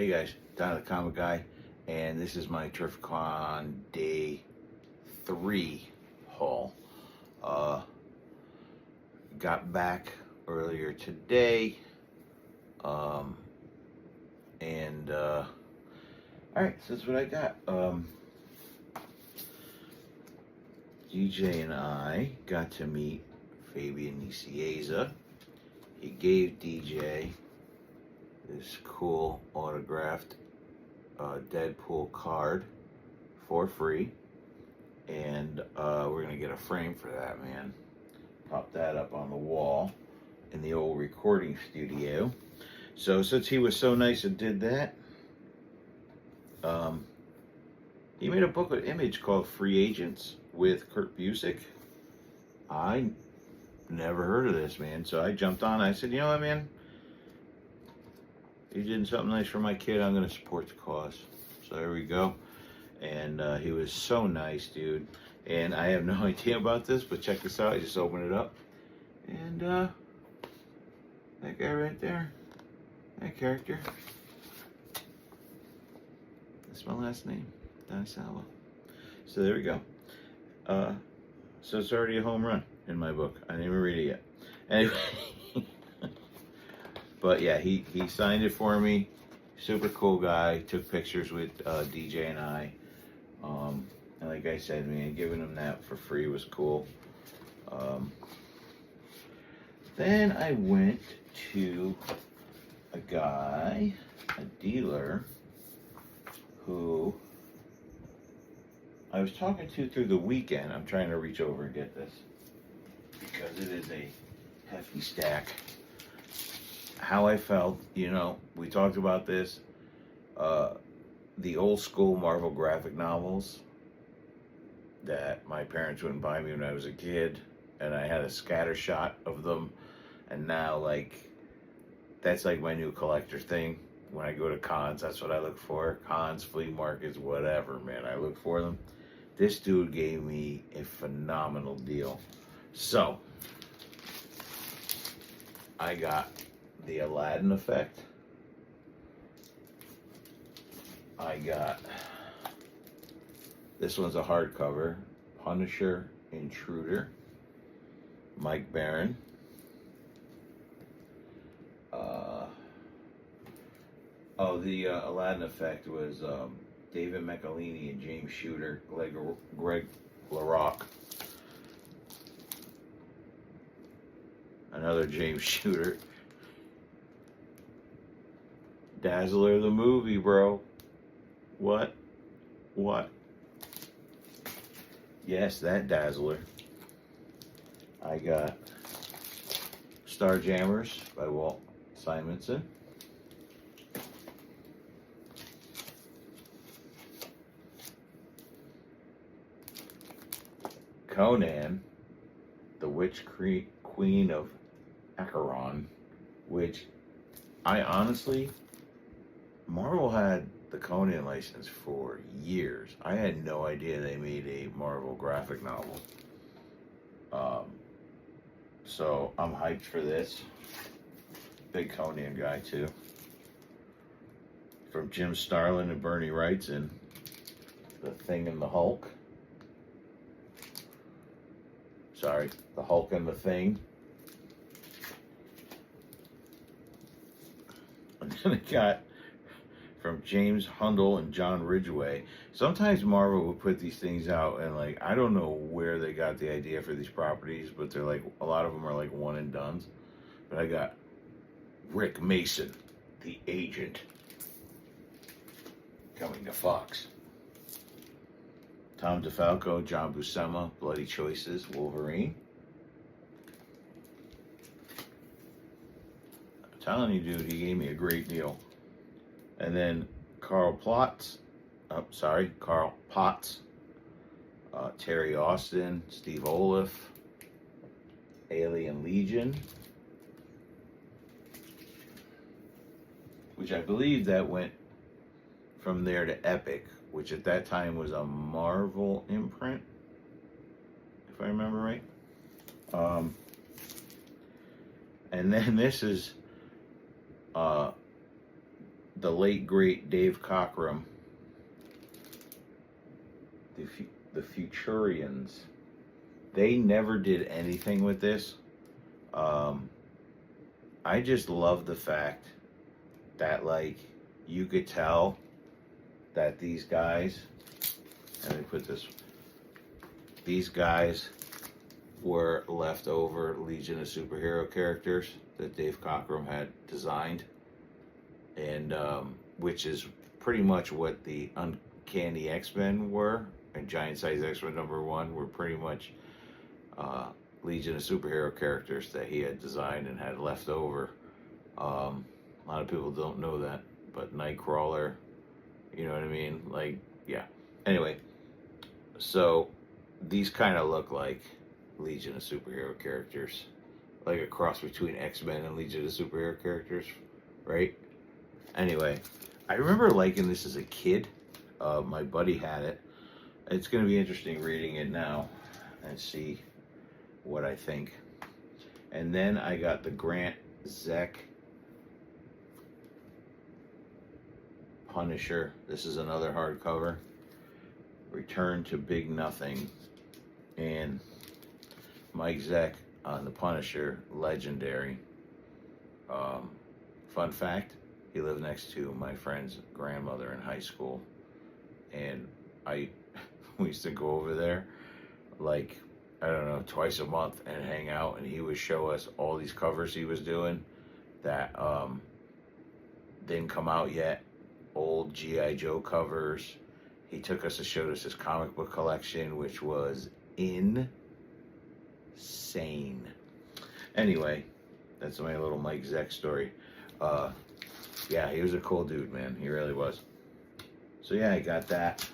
Hey guys, Don the Comic Guy, and this is my Terrificon Day 3 haul. Uh, got back earlier today, um, and alright, so that's what I got. DJ and I got to meet Fabian Nicieza. He gave DJ this cool autographed Deadpool card for free, and we're gonna get a frame for that, man. Pop that up on the wall in the old recording studio. So since he was so nice and did that, he made a booklet image called Free Agents with Kurt Busiek. I never heard of this, man, so I jumped on. I said, you know what, man, you did something nice for my kid. I'm going to support the cause. So there we go. And he was so nice, dude. And I have no idea about this, but check this out. I just opened it up. And that guy right there, that character, that's my last name, Don Salvo. So there we go. So it's already a home run in my book. I didn't even read it yet. Anyway. But yeah, he signed it for me. Super cool guy. Took pictures with DJ and I. And like I said, man, giving him that for free was cool. Then I went to a guy, a dealer, who I was talking to through the weekend. I'm trying to reach over and get this because it is a hefty stack. How I felt, you know, we talked about this, the old school Marvel graphic novels that my parents wouldn't buy me when I was a kid, and I had a scatter shot of them, and now, like, that's like my new collector thing. When I go to cons, that's what I look for. Cons, flea markets, whatever, man, I look for them. This dude gave me a phenomenal deal. So, I got the Aladdin Effect. I got, this one's a hardcover, Punisher Intruder, Mike Baron. The Aladdin Effect was David McElhinney and James Shooter, Greg LaRocque. Another James Shooter. Dazzler the movie, bro. What? Yes, that Dazzler. I got Starjammers by Walt Simonson. Conan, the Witch Queen of Acheron, which I honestly, Marvel had the Conan license for years. I had no idea they made a Marvel graphic novel. So I'm hyped for this. Big Conan guy too. From Jim Starlin and Bernie Wrightson, The Thing and the Hulk. Sorry, The Hulk and the Thing. And then I got from James Hundle and John Ridgway. Sometimes Marvel will put these things out, and like, I don't know where they got the idea for these properties, but they're like, a lot of them are like one and dones. But I got Rick Mason, the Agent, coming to Fox. Tom DeFalco, John Buscema, Bloody Choices, Wolverine. I'm telling you, dude, he gave me a great deal. And then Carl Potts, Terry Austin, Steve Oliff, Alien Legion, which I believe that went from there to Epic, which at that time was a Marvel imprint, if I remember right. And then this is the late great Dave Cockrum, the Futurians. They never did anything with this. I just love the fact that, like, you could tell that these guys, let me put this, these guys were leftover Legion of Superhero characters that Dave Cockrum had designed, and which is pretty much what the Uncanny X-Men were, and Giant Size X-Men #1 were pretty much Legion of Superhero characters that he had designed and had left over. A lot of people don't know that, but Nightcrawler, you know what I mean? Like, yeah. Anyway, so these kind of look like Legion of Superhero characters, like a cross between X-Men and Legion of Superhero characters, right? Anyway, I remember liking this as a kid. My buddy had it. It's going to be interesting reading it now and see what I think. And then I got the Grant Zek Punisher. This is another hardcover. Return to Big Nothing. And Mike Zeck on the Punisher, legendary. Fun fact, he lived next to my friend's grandmother in high school. And we used to go over there, like, I don't know, twice a month and hang out, and he would show us all these covers he was doing that didn't come out yet. Old G.I. Joe covers. He took us to show us his comic book collection, which was insane. Anyway, that's my little Mike Zeck story. Yeah, he was a cool dude, man. He really was. So yeah, I got that.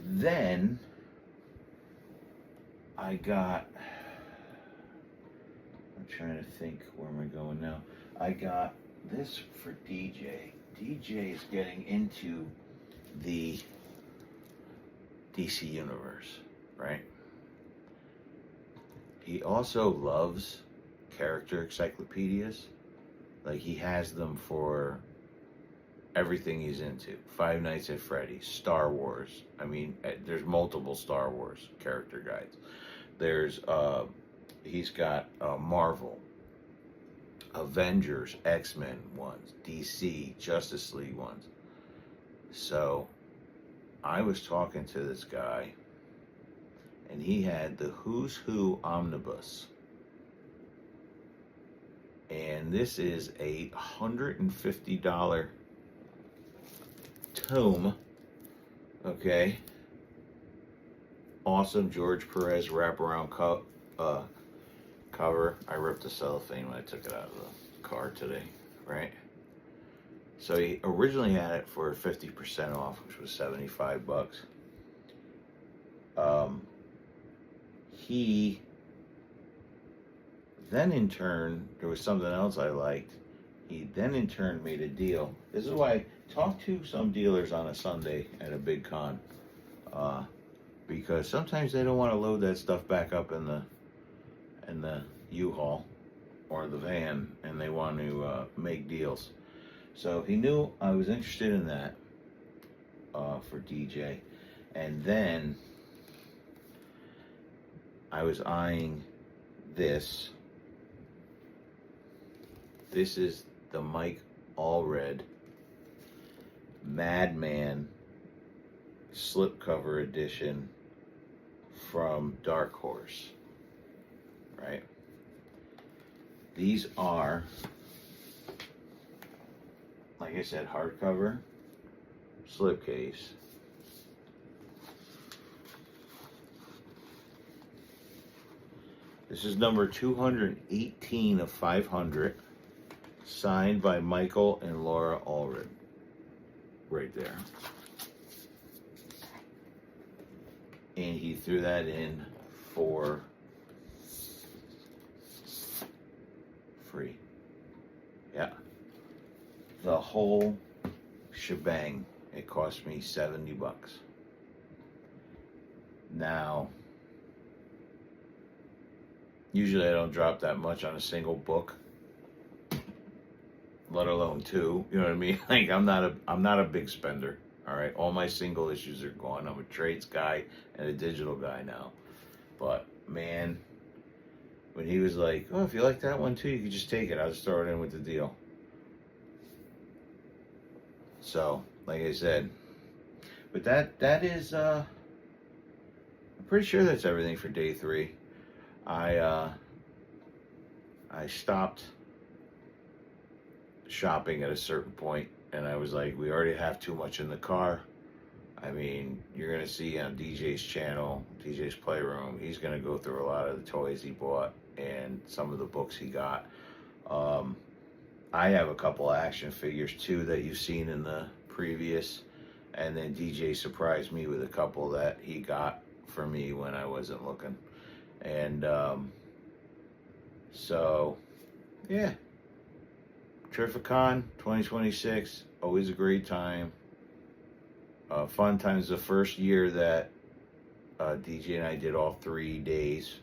Then I got, I'm trying to think, where am I going now? I got this for DJ. DJ is getting into the DC Universe, right? He also loves character encyclopedias. Like, he has them for everything he's into. Five Nights at Freddy's, Star Wars. I mean, there's multiple Star Wars character guides. There's, he's got Marvel, Avengers, X-Men ones, DC, Justice League ones. So, I was talking to this guy, and he had the Who's Who Omnibus. And this is a $150 tome. Okay. Awesome George Perez wraparound cover. I ripped the cellophane when I took it out of the car today, right? So he originally had it for 50% off, which was $75. He then in turn, there was something else I liked. He then in turn made a deal. This is why I talk to some dealers on a Sunday at a big con, because sometimes they don't want to load that stuff back up in the U-Haul or the van, and they want to make deals. So he knew I was interested in that for DJ, and then I was eyeing this. This is the Mike Allred Madman slipcover edition from Dark Horse, right? These are, like I said, hardcover, slipcase. This is number 218 of 500, signed by Michael and Laura Allred, right there. And he threw that in for free. Yeah. The whole shebang, it cost me $70. Now, usually I don't drop that much on a single book, let alone two. You know what I mean? Like I'm not a big spender. All right, all my single issues are gone. I'm a trades guy and a digital guy now. But man, when he was like, "Oh, if you like that one too, you could just take it. I'll just throw it in with the deal." So, like I said, but that is I'm pretty sure that's everything for day 3. I stopped shopping at a certain point, and I was like, we already have too much in the car. I mean, you're gonna see on DJ's channel, DJ's Playroom, he's gonna go through a lot of the toys he bought and some of the books he got. I have a couple action figures too that you've seen in the previous, and then DJ surprised me with a couple that he got for me when I wasn't looking. And so yeah, Terrificon 2026, always a great time. Fun times. The first year that DJ and I did all 3 days.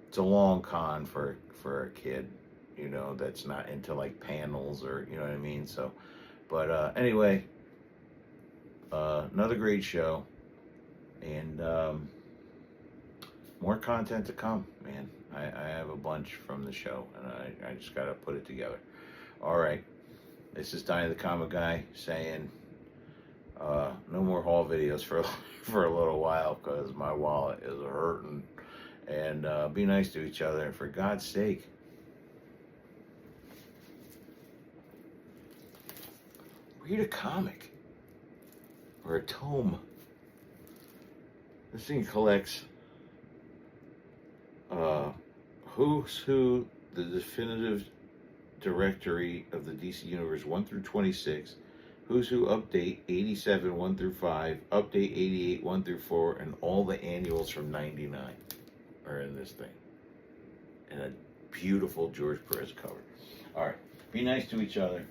It's a long con for a kid, you know, that's not into like panels or, you know what I mean. So, but anyway, another great show, and more content to come, man. I have a bunch from the show, and I just gotta put it together. All right, this is Donnie the Comic Guy saying no more haul videos for a little while, because my wallet is hurting. And be nice to each other, and for God's sake, read a comic or a tome. This thing collects Who's Who, the definitive directory of the DC Universe 1 through 26, Who's Who Update 87 1 through 5, Update 88 1 through 4, and all the annuals from 99 are in this thing. And a beautiful George Perez cover. All right, be nice to each other.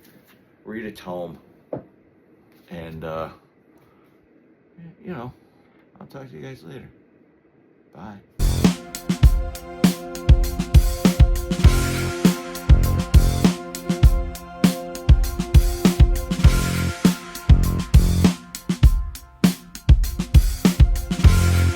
Read a tome. And, you know, I'll talk to you guys later. Bye.